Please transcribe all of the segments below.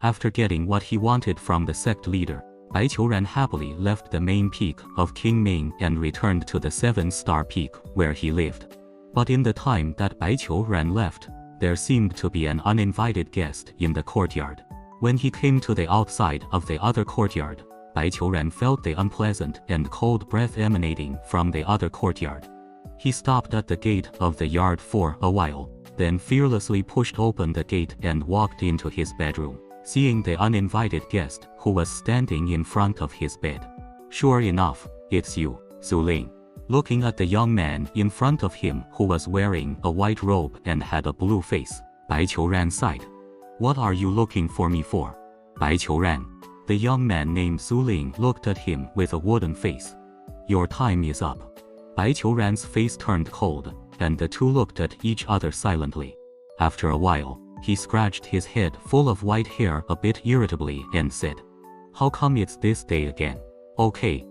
After getting what he wanted from the sect leader, Bai Qiuran happily left the main peak of Qingming and returned to the 7-star peak where he lived. But in the time that Bai Qiuran left, there seemed to be an uninvited guest in the courtyard. When he came to the outside of the other courtyard, Bai Qiuran felt the unpleasant and cold breath emanating from the other courtyard. He stopped at the gate of the yard for a while, then fearlessly pushed open the gate and walked into his bedroom, seeing the uninvited guest who was standing in front of his bed. "Sure enough, it's you, Su Ling." Looking at the young man in front of him who was wearing a white robe and had a blue face, Bai Qiuran sighed. "What are you looking for me for?" "Bai Qiuran." The young man named Su Ling looked at him with a wooden face. "Your time is up." Bai Qiuran's face turned cold, and the two looked at each other silently. After a while, he scratched his head full of white hair a bit irritably and said, "How come it's this day again?" Okay,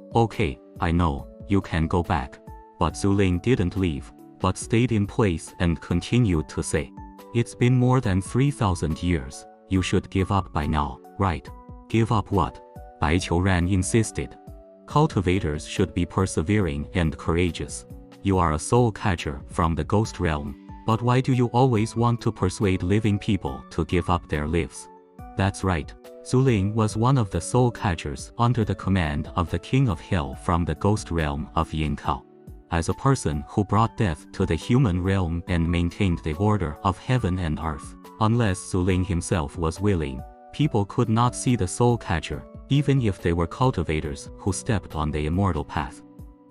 I know, you can go back." But Su Ling didn't leave, but stayed in place and continued to say, "It's been more than 3,000 years, you should give up by now, right?" "Give up what?" Bai Qiuran insisted. "Cultivators should be persevering and courageous. You are a soul catcher from the ghost realm, but why do you always want to persuade living people to give up their lives?" That's right. Su Ling was one of the soul catchers under the command of the King of Hell from the ghost realm of Yinkao. As a person who brought death to the human realm and maintained the order of heaven and earth, unless Su Ling himself was willing, people could not see the soul catcher, even if they were cultivators who stepped on the immortal path.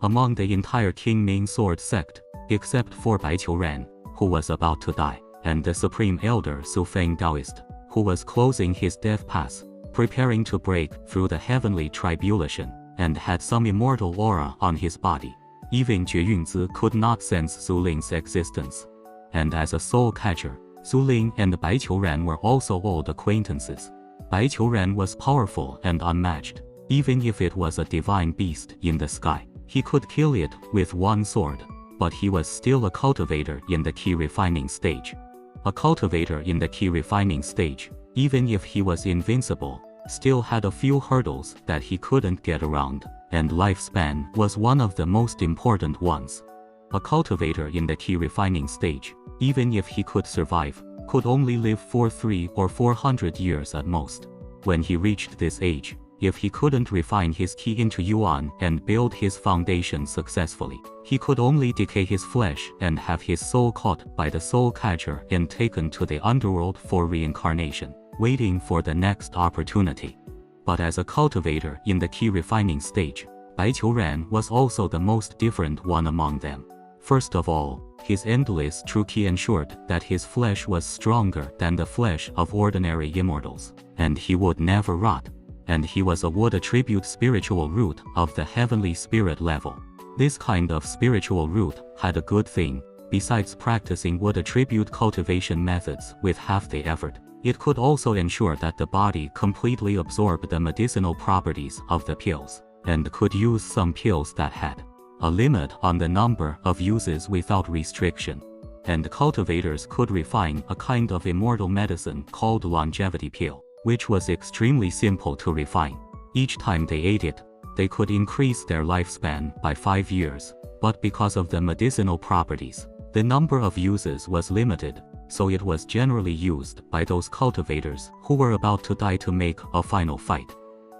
Among the entire Qingming Sword sect, except for Bai Qiuran, who was about to die, and the Supreme Elder Su Feng Taoist, who was closing his death path, preparing to break through the heavenly tribulation, and had some immortal aura on his body, even Jue Yunzi could not sense Su Ling's existence. And as a soul catcher, Su Ling and Bai Qiuran were also old acquaintances. Bai Qiuran was powerful and unmatched. Even if it was a divine beast in the sky, he could kill it with one sword, but he was still a cultivator in the key refining stage. A cultivator in the key refining stage, even if he was invincible, still had a few hurdles that he couldn't get around, and lifespan was one of the most important ones. A cultivator in the key refining stage, even if he could survive, could only live for 300 or 400 years at most. When he reached this age, if he couldn't refine his ki into yuan and build his foundation successfully, he could only decay his flesh and have his soul caught by the soul catcher and taken to the underworld for reincarnation, waiting for the next opportunity. But as a cultivator in the ki refining stage, Bai Qiuran was also the most different one among them. First of all, his endless true ki ensured that his flesh was stronger than the flesh of ordinary immortals, and he would never rot. And he was a wood attribute spiritual root of the heavenly spirit level. This kind of spiritual root had a good thing. Besides practicing wood attribute cultivation methods with half the effort, it could also ensure that the body completely absorbed the medicinal properties of the pills, and could use some pills that had a limit on the number of uses without restriction. And cultivators could refine a kind of immortal medicine called longevity pill, which was extremely simple to refine. Each time they ate it, they could increase their lifespan by 5 years, but because of the medicinal properties, the number of uses was limited, so it was generally used by those cultivators who were about to die to make a final fight.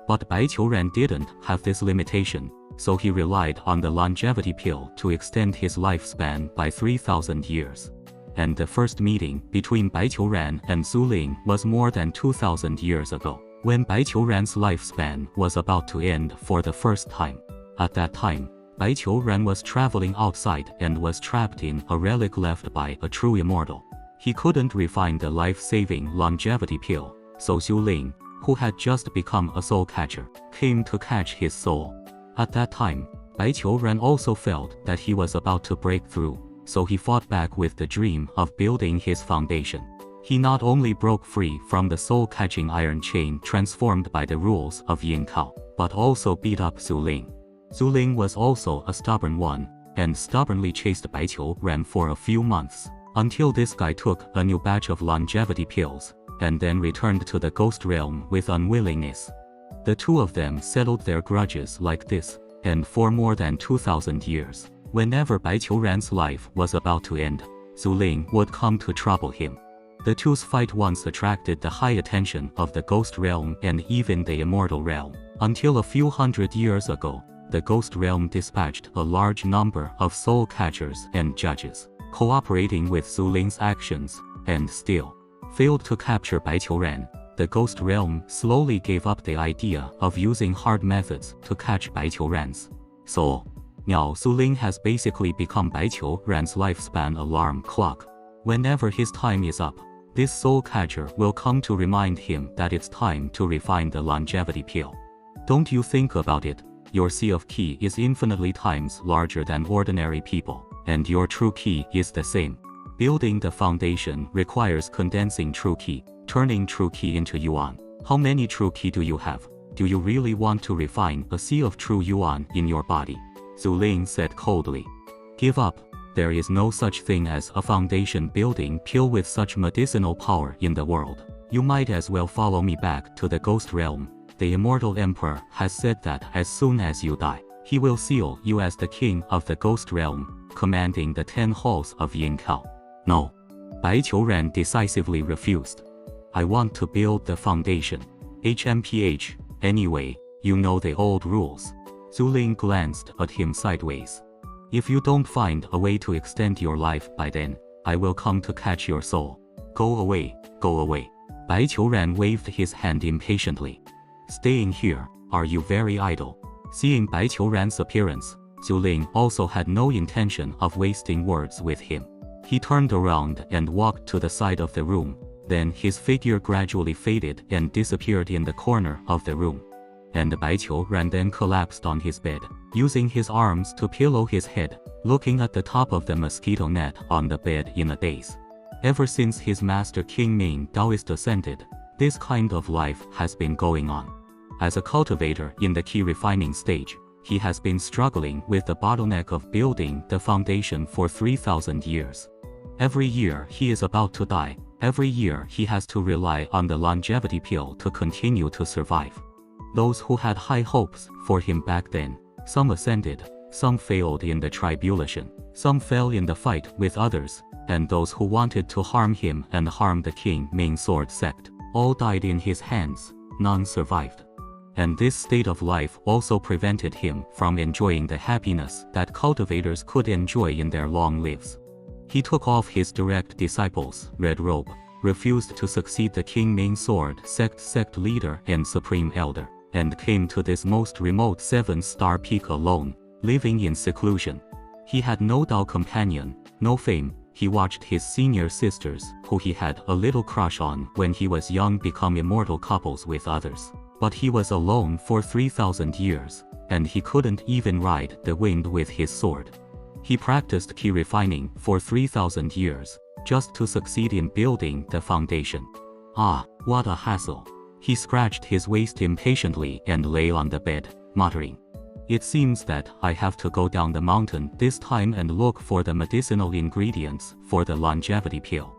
But Bai Qiuran didn't have this limitation, so he relied on the longevity pill to extend his lifespan by 3,000 years. And the first meeting between Bai Qiuran and Su Ling was more than 2,000 years ago, when Bai Qiuran's lifespan was about to end for the first time. At that time, Bai Qiuran was traveling outside and was trapped in a relic left by a true immortal. He couldn't refine the life-saving longevity pill, so Su Ling, who had just become a soul catcher, came to catch his soul. At that time, Bai Qiuran also felt that he was about to break through, so he fought back with the dream of building his foundation. He not only broke free from the soul-catching iron chain transformed by the rules of Yinkao, but also beat up Su Ling. Su Ling was also a stubborn one, and stubbornly chased Bai Qiuran for a few months, until this guy took a new batch of longevity pills, and then returned to the ghost realm with unwillingness. The two of them settled their grudges like this, and for more than 2,000 years. Whenever Bai Qiuran's life was about to end, Zhu Ling would come to trouble him. The two's fight once attracted the high attention of the ghost realm and even the immortal realm, until a few hundred years ago, the ghost realm dispatched a large number of soul catchers and judges, cooperating with Zhu Ling's actions, and still failed to capture Bai Qiuran. The ghost realm slowly gave up the idea of using hard methods to catch Bai Qiuran's soul. Now Zhu Ling has basically become Bai Qiuran's lifespan alarm clock. Whenever his time is up, this soul catcher will come to remind him that it's time to refine the longevity pill. Don't you think about it? Your sea of qi is infinitely times larger than ordinary people, and your true qi is the same. Building the foundation requires condensing true qi, turning true qi into yuan. How many true qi do you have? Do you really want to refine a sea of true yuan in your body? Zhu Ling said coldly. Give up. There is no such thing as a foundation building pill with such medicinal power in the world. You might as well follow me back to the ghost realm. The immortal emperor has said that as soon as you die, he will seal you as the king of the ghost realm, commanding the 10 halls of Yinkao. No. Bai Qiuran decisively refused. I want to build the foundation. HMPH, anyway, you know the old rules. Zhu Ling glanced at him sideways. If you don't find a way to extend your life by then, I will come to catch your soul. Go away, go away. Bai Qiuran waved his hand impatiently. Staying here, are you very idle? Seeing Bai Qiuran's appearance, Zhu Ling also had no intention of wasting words with him. He turned around and walked to the side of the room, then his figure gradually faded and disappeared in the corner of the room. And Bai Qiuran then collapsed on his bed, using his arms to pillow his head, looking at the top of the mosquito net on the bed in a daze. Ever since his master King Ming Taoist ascended, this kind of life has been going on. As a cultivator in the qi refining stage, he has been struggling with the bottleneck of building the foundation for 3,000 years. Every year he is about to die. Every year he has to rely on the longevity pill to continue to survive. Those who had high hopes for him back then, some ascended, some failed in the tribulation, some fell in the fight with others, and those who wanted to harm him and harm the King Ming Sword sect, all died in his hands, none survived. And this state of life also prevented him from enjoying the happiness that cultivators could enjoy in their long lives. He took off his direct disciples' red robe, refused to succeed the King Ming Sword sect leader and supreme elder, and came to this most remote 7-star peak alone, living in seclusion. He had no Dao companion, no fame. He watched his senior sisters, who he had a little crush on when he was young, become immortal couples with others. But he was alone for 3,000 years, and he couldn't even ride the wind with his sword. He practiced qi refining for 3,000 years, just to succeed in building the foundation. Ah, what a hassle. He scratched his waist impatiently and lay on the bed, muttering, "It seems that I have to go down the mountain this time and look for the medicinal ingredients for the longevity pill."